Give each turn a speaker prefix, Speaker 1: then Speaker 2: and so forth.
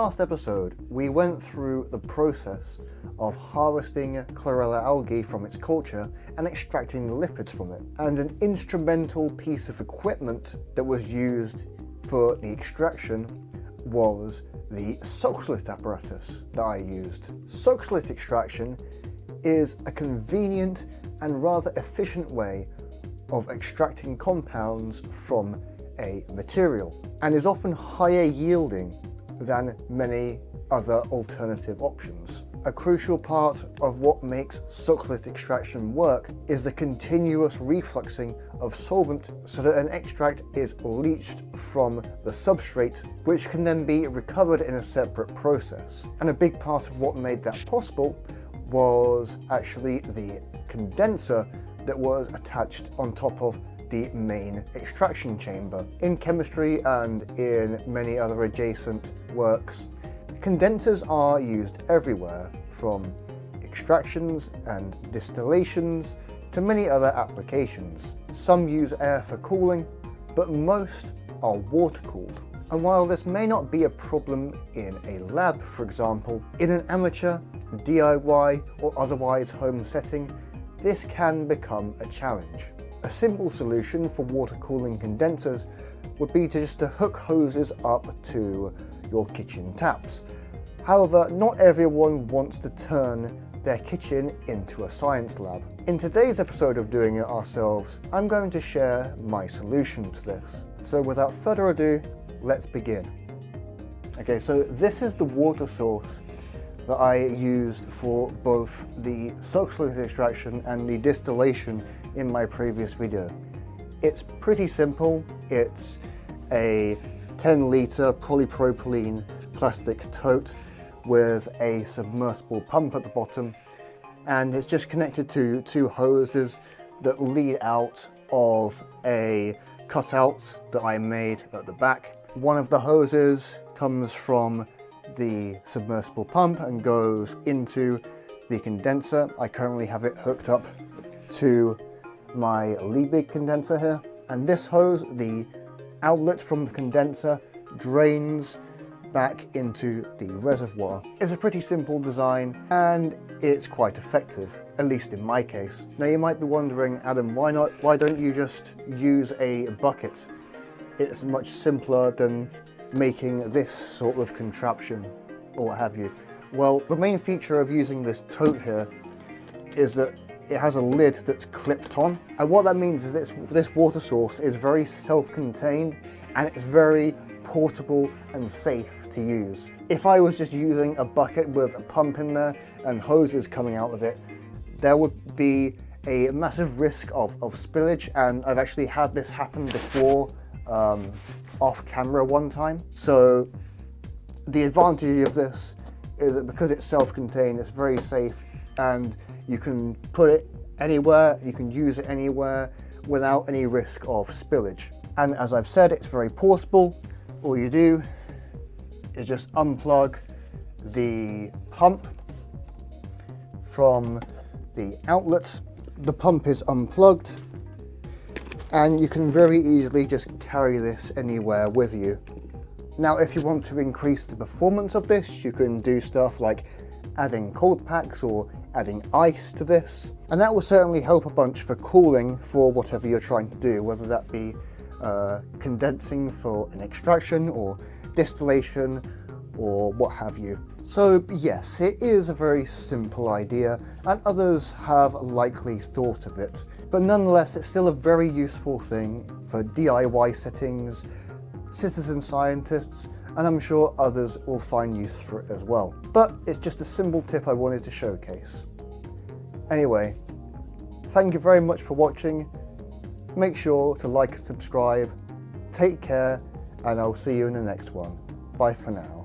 Speaker 1: last episode, we went through the process of harvesting chlorella algae from its culture and extracting the lipids from it. And an instrumental piece of equipment that was used for the extraction was the soak slit apparatus that I used. Soak slit extraction is a convenient and rather efficient way of extracting compounds from a material, and is often higher yielding than many other alternative options. A crucial part of what makes soak slit extraction work is the continuous refluxing of solvent so that an extract is leached from the substrate, which can then be recovered in a separate process. And a big part of what made that possible was actually the condenser that was attached on top of the main extraction chamber. In chemistry and in many other adjacent works, condensers are used everywhere, from extractions and distillations to many other applications. Some use air for cooling, but most are water-cooled. And while this may not be a problem in a lab, for example, in an amateur, DIY or otherwise home setting, this can become a challenge. A simple solution for water cooling condensers would be to hook hoses up to your kitchen taps. However, not everyone wants to turn their kitchen into a science lab. In today's episode of Doing It Ourselves, I'm going to share my solution to this. So without further ado, let's begin. Okay, so this is the water source that I used for both the soak slit extraction and the distillation in my previous video. It's pretty simple. It's a 10-litre polypropylene plastic tote with a submersible pump at the bottom, and it's just connected to two hoses that lead out of a cutout that I made at the back. One of the hoses comes from the submersible pump and goes into the condenser. I currently have it hooked up to my Liebig condenser here, and this hose, the outlet from the condenser, drains back into the reservoir. It's a pretty simple design and it's quite effective, at least in my case. Now you might be wondering, Adam, why don't you just use a bucket? It's much simpler than making this sort of contraption or what have you. Well, the main feature of using this tote here is that it has a lid that's clipped on, and what that means is this water source is very self-contained and it's very portable and safe to use. If I was just using a bucket with a pump in there and hoses coming out of it, there would be a massive risk of spillage, and I've actually had this happen before off camera one time. So the advantage of this is that because it's self-contained, it's very safe, and you can put it anywhere, you can use it anywhere without any risk of spillage. And as I've said, it's very portable. All you do is just unplug the pump from the outlet. The pump is unplugged, and you can very easily just carry this anywhere with you. Now, if you want to increase the performance of this, you can do stuff like adding cold packs or adding ice to this, and that will certainly help a bunch for cooling for whatever you're trying to do, whether that be condensing for an extraction or distillation or what have you. So yes, it is a very simple idea, and others have likely thought of it, but nonetheless it's still a very useful thing for DIY settings, citizen scientists, and I'm sure others will find use for it as well. But it's just a simple tip I wanted to showcase. Anyway, thank you very much for watching. Make sure to like and subscribe. Take care, and I'll see you in the next one. Bye for now.